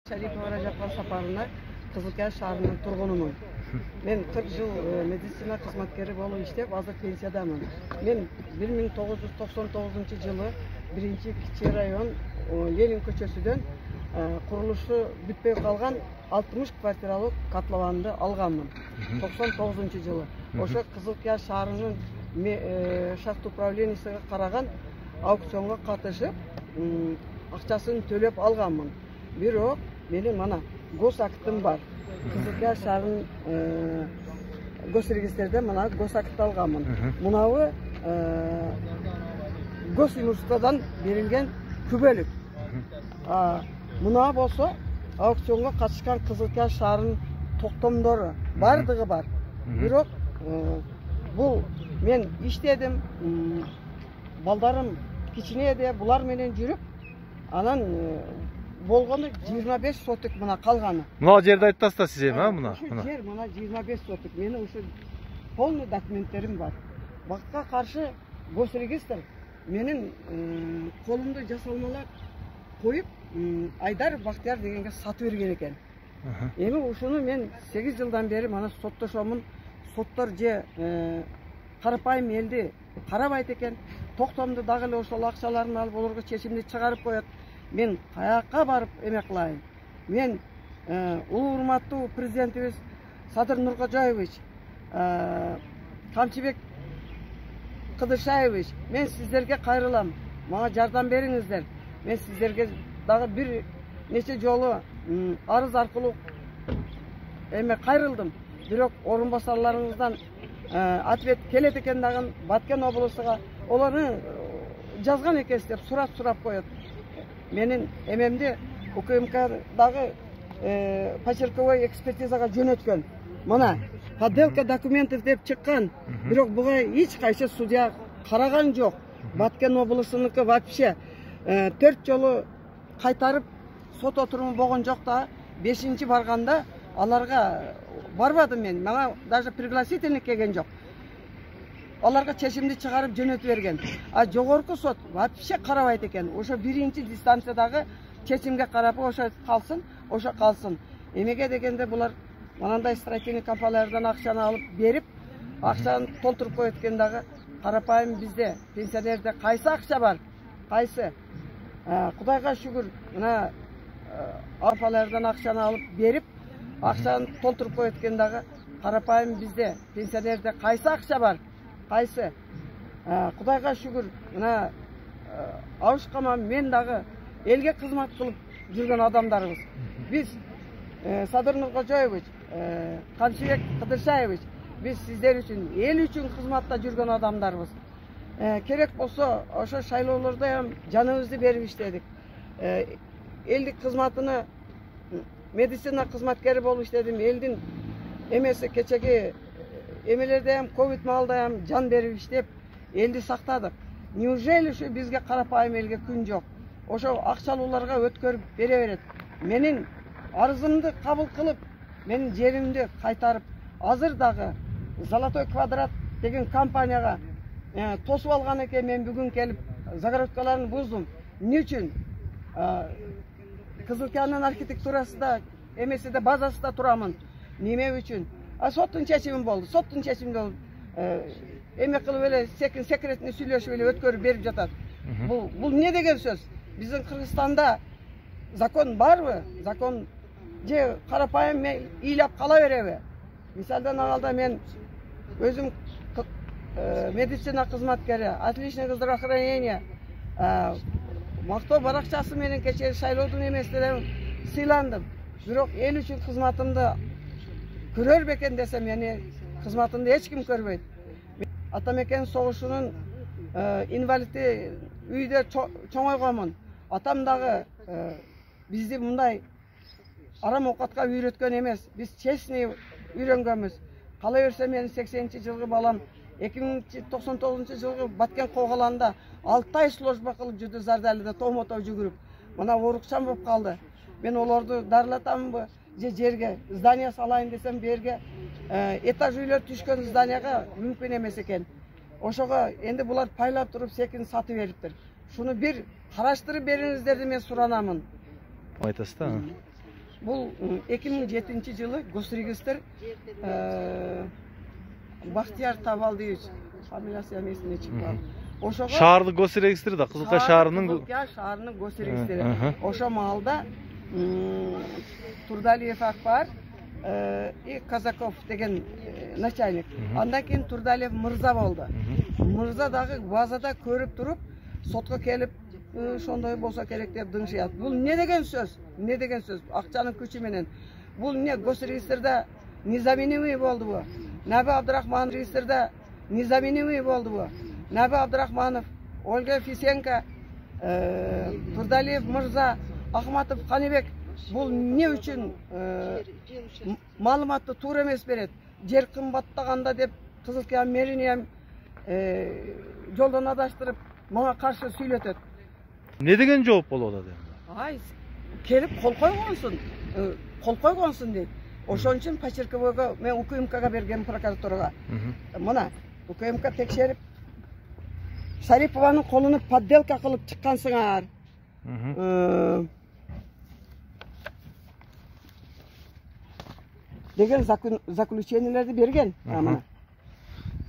Шарипова Рajapova сапарына Кызылкия шаарынын тургунумун. Мен 40 жыл медицина кызматкери болуп иштеп, азыр пенсиядамын. Мен 1999 жылы 1-Кичи район Ленин көчөсүдөн курулушу бүтпөй калган 60 квартиралык котлованды алганмын. 99 жылы. Ошо Кызылкия шаарынын шахт управлениясына караган аукционго катышып, акчасын төлөп алганмын. Бирок менин мана госактым бар. Кызылкия шаарынын госрегистрде мана госакт алганмын. Мунабы госимуществодан берилген күбөлүк. Мына болсо аукционго катышкан Кызылкия шаарынын токтомдору бардыгы бар. Бирок бул мен иштедим, балдарым кичинеде, булар менен жүрүп, анан болгону 25 соток мына калганы. Мына жерди айтып тастасыз эми, мына. Жер мына 25 соток. Менин ушу полный документтерим бар. Бакка каршы госрегистр менин колумда жасалмалар коюп, Айдар Бактияр дегенге сатып берген экен. Эми ушуну мен 8 жылдан бери мана соттошомун. Соттор же карапайым элди карабайт экен. Токтомду дагы эле ошол акчаларын алып олорго чечимди чыгарып коет. Мен каяакка барып эме кылайын? Мен улуу урматтуу президентибиз Садыр Нуркожоевич, Камчыбек Кыдыршаевич, мен сиздерге кайрылам. Мага жардам бериңиздер. Мен сиздерге дагы бир нече жолу арыз аркылуу эме кайрылдым. Бирок орун басарларыңыздан ответ келет экен дагы Баткен облусуга олорну жазган экенсиз деп сурап коет. Менин эмемди УКМКдагы почерковой экспертизага жөнөткөн. Мына подделка документов деп чыккан. Бирок буга эч кайсы судья караган жок. Баткен облусунуку вообще 4 жолу кайтарып сот отуруму болгон жок да 5-чи барганда аларга барбадым мен. Мага даже пригласительный келген жок. Аларга чечимди чыгарып жөнөтүп берген. А жогорку сот вообще карабайт экен. Ошо 1-чи дистанциядагы чечимге карап ошо калсын. Эмеге дегенде булар манандай строительный компаниялардан акчаны алып берип, акчаны толтуруп коет экен дагы. Карапайым бизде пенсионерде кайсы акча бар? Кайсы? Кудайга шүгүр, мына компаниялардан акчаны алып берип, акчаны толтуруп коет экен дагы. Карапайым бизде пенсионерде кайсы акча бар? Кайсы? Кудайга шүгүр, мына абышкама мен дагы элге кызмат кылып жүргөн адамдарыбыз. Биз Садыр Нуркожоевич, Камчыбек Кыдыршаевич, биз сиздер үчүн, эл үчүн кызматта жүргөн адамдарбыз. Керек болсо ошо шайлоолордо ham жаныбызды берип иштедик. Элдик кызматыны медицина кызматкери болуп иштедим. Элдин эмеси кечеги эмелерде ham ковид маалда ham жан берип иштеп, элди сактадык. Неужели ушу бизге карапайым элге күн жок? Ошо акчалууларга өткөрүп бере берет. Менин арызымды кабыл кылып, менин жеримди кайтарып, азыр дагы Золотой квадрат деген компанияга тосуп алган экен. Мен бүгүн келип загородкаларын буздум. Эмне үчүн? Кызылкиянын архитектурасында эмесиде базасында турамын. Неме үчүн? Соттун чечими болду. Соттун чечиминде эме кылып эле секретный сүйлөшүп эле өткөрүп берип жатат. Бул не деген сөз? Биздин Кыргызстанда закон барбы? Закон же карапайым ыйлап кала береби? Мисалдан алганда мен өзүм медицина кызматкери, отличное здравоохранение, мактоо баракчасы менен кечээ шайлоодун эмесинде сыйландым. Бирок эл үчүн кызматымды көрөр бекен десем, мени кызматымды эч ким көрбөйт. Атамекен согушунун инвалидти үйдө чоңойгонмун. Атам дагы бизди мындай арам оокатка үйрөткөн эмес. Биз честный үйрөнгөнбүз. Кала берсе менин 80-чи жылгы балам 2099 жылгы Баткен когаланда 6 ай служба кылып жүрдү Зардалыда томото жүгүрүп. Мына оорукчан болуп калды. Мен олорду дарылатамбы? Же жерге здание салайын десем, берге этаж үйлөр түшкөн зданияга мүмкүн эмес экен. Ошого энди булар пайлап туруп секин сатып бериптир. Шуну бир караштырып бериңиздерди мен суранамын. Айтасыз да. Бұл 2007 жылы госрегистр Бахтияр Табалдиевич, фамилиясы есіне чықпады. Шаардык госрегистри да, Кызылкай шаарынын шаарынын госрегистри. Ошо маалда Турдалиев Акбар и Казаков деген начальник. Андан кийин Турдалиев мырза болду. Мырза дагы базада көрүп туруп, сотко келип, ошондой болсо керек деп дыңшыят. Бул не деген сөз? Не деген сөз? Акчанын күчү менен. Бул не госрегистрде незаменимый болдубу? Наби Абдрахман регистрде незаменимый болдубу? Наби Абдрахманов, Ольга Фисенко, Турдалиев мырза, Ахматов Канибек бул не үчүн маалыматты туура эмес берет? Жер кымбаттаганда деп Кызылкая мэрини жолдон адаштырып, мага каршы сүйлөтөт. Не деген жооп болуп атат эми? Ай, келип кол койгонсун дейт. Ошон үчүн Почерковойго мен УКМКга берген прокуратурага. Мына УКМК текшерип Шарипованын колуну подделка кылып чыккансыңар. Деген заключениелерди берген.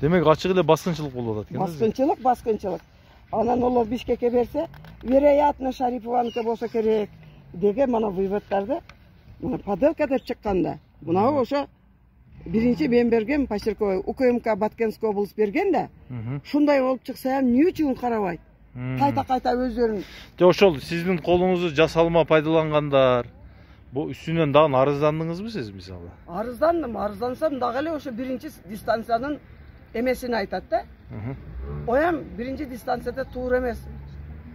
Демек ачык эле баскынчылык болуп атат. Баскынчылык. Анан олор Бишкекке берсе, вероятно Шарипованыкі болса керек деген мана выводтарды подделка деп чыкканда. Мына ошо биринчи мен берген Почерковой УКМК Баткенский область берген да. Шундай болуп чыкса, эмне үчүн карабайт? Кайта өздөрүн. Ошол сиздин колуңузду жасалма пайдалангандар. Бу үстүнөн дагы арыздандыңызбы сиз мисалы? Арыздансам дагы эле ошо биринчи дистанциянын эмесин айтат да. Оям биринчи дистанцияда туура эмес.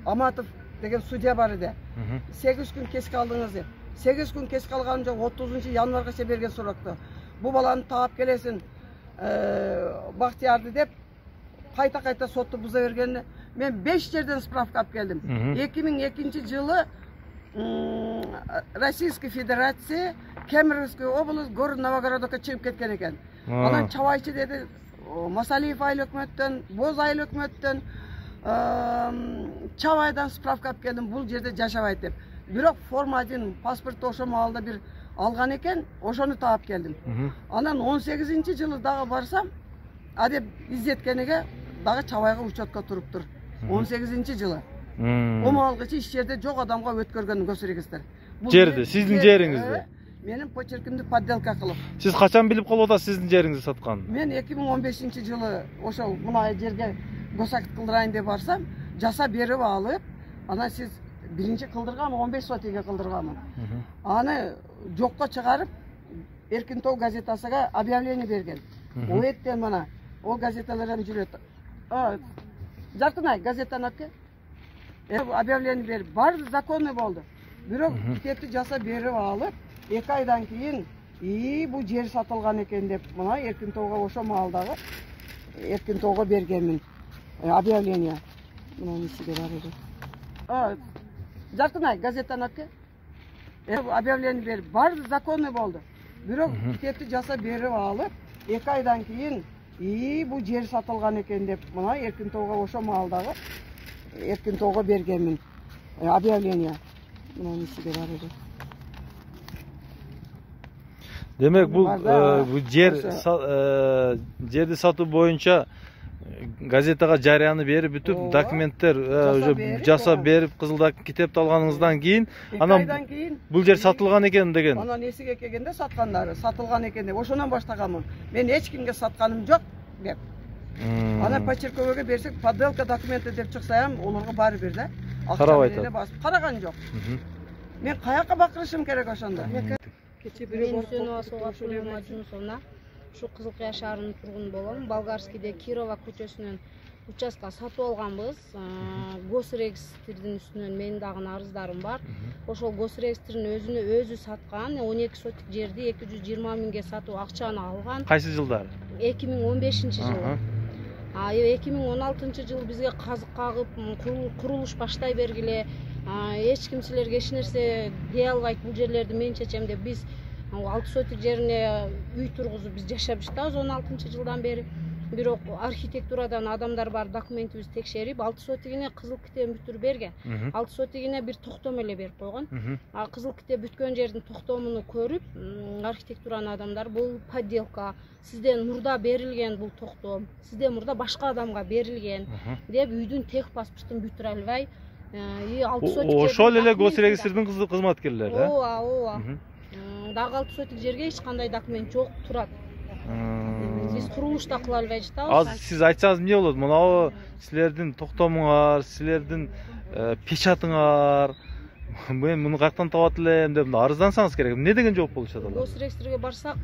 Аматов деген судья бар эди. 8 күн кеч калдыңыз деп. 8 күн кеч калган жок, 30 январга берген сурокту. Бу баланы таап келесин Бахтиярды деп кайта сотту буза бергенде мен 5 жерден справка алып келдим. 2002 жылы Российской Федерации Кемеровская область город Новогородокко чыгып кеткен экен. Анан Чабайчы деди Масалиев айыл өкмөттөн, Боз айыл өкмөттөн Чабайдан справка алып келдим, бул жерде жашабайт деп. Бирок форма 1 паспортту ошо маалда бир алган экен, ошону таап келдим. Анан 18 жылы дагы барсам, адеп издеткениге дагы Чабайга учетко туруптур. 18 жылы. Омалгычы иш жерде жок адамга өткөргөн госрегистр. Жерде, сиздин жериңизде. Менин почеркимди подделка кылып. Сиз качан билип калып атасыз сиздин жериңизди сатканын? Мен 2015 жылы ошол мына жерге госакт кылдырайын деп барсам, жаса берип алып, анан сиз биринчи кылдыргам 15 сотиге кылдырганмын. Аны жокко чыгарып, Эркин Тоо газетасына объявление берген. Оеттен мына, о газеталардан жүрөт. Жаркынай газеттан алып кел. Объявление берип, бар законный болду. Бирок китепти жаса берип алып, 2 айдан кийин бул жер сатылган экен деп, мына Эркин Тоого ошо маалдагы Эркин Тоого бергенмин. Объявление. Мына несиге бар эди. Жаркынай газеттан алып кел. Объявление берип, бар законный болду. Бирок китепти жаса берип алып, 2 айдан кийин бул жер сатылган экен деп, мына Эркин Тоого ошо маалдагы Эркин Тоого бергенмин. Объявление. Мына несиге бар эди. Демек бул жерди сатуу боюнча газетага жарыяны берип бүтүп документтер жасап берип кызыл китепти алганыңыздан кийин анан бул жер сатылган экен деген. Анан эсиге келгенде саткандары сатылган экен деп ошондон баштаганмын. Мен эч кимге сатканым жок деп. Анан Почерковойго берсек подделка документи деп чыкса ham олорго баары бир да. Караган жок. Мен каяка бакырышым керек ошондо. Мен Сөнова Сугашулова Жунусовна, ушу Кызылкая шаарынын тургуну болом. Болгарскийде Кирова көчөсүнөн участка сатып алганбыз. Госрегистрдин үстүнөн менин дагы арыздарым бар. Ошол госрегистрдин өзү саткан, 12 сотик жерди 220 миңге сатуу акчаны алган. Кайсы жылдары? 2015 жылы. 2016 жылы бизге казык кагып, курулуш баштай бергиле, эч ким силерге эч нерсе дей албайт, бул жерлерди мен чечем деп биз 6 сотик жерине үй тургузуп биз жашап жатабыз 16 жылдан бери. бирок архитектурадан адамдар бар, документибизди текшерип 6 сотигине кызыл китебин бүтүрүп берген. 6 сотигине бир токтом эле берип койгон. Кызыл китеп бүткөн жердин токтомуну көрүп, архитектуранын адамдар бул подделка, сизден мурда берилген бул токтом, сизден мурда башка адамга берилген деп үйдүн тех паспортун бүтүрө албай, 6 сотик ошол эле госрегистрдин кызматкерлери, ооба, ооба. Дагы 6 сотик жерге эч кандай документ жок турат. Биз курулуш да кыла албай жатабыз. Азыр сиз айтсаңыз эмне болот? Мына силердин токтомуңар, силердин печатыңар, мен муну каяктан табат элем деп арыздансаңыз керек. Эмне деген жооп болушат алар? Госрегистрге барсак,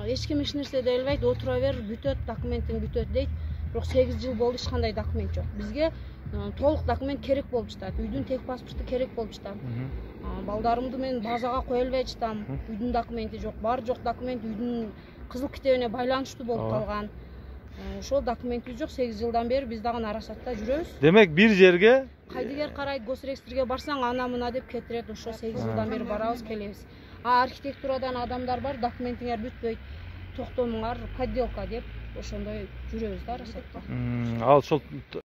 эч ким эч нерсе дей албайт, отура бер, бүтөт, документиң бүтөт дейт. Бирок 8 жыл болду, эч кандай документ жок. Бизге толук документ керек болуп жатат. Үйдүн тех паспорту керек болуп жатат. Балдарымды мен базага кое албай жатам. Үйдүн документи жок, бар жок документ үйдүн кызыл китебине байланыштуу болуп калган. Ошол документибиз жок, 8 жылдан бери биз дагы нарасатта жүрөбүз. Демек бир жерге Кайдыгер карайт, госрегистрге барсаң ана мына деп кетирет. Ошо 8 жылдан бери барабыз, келебиз. Архитектурадан адамдар бар, документиңер бүтпөйт, токтомуңар подделка деп ошондой жүрөбүз да арасатта. Ал ошол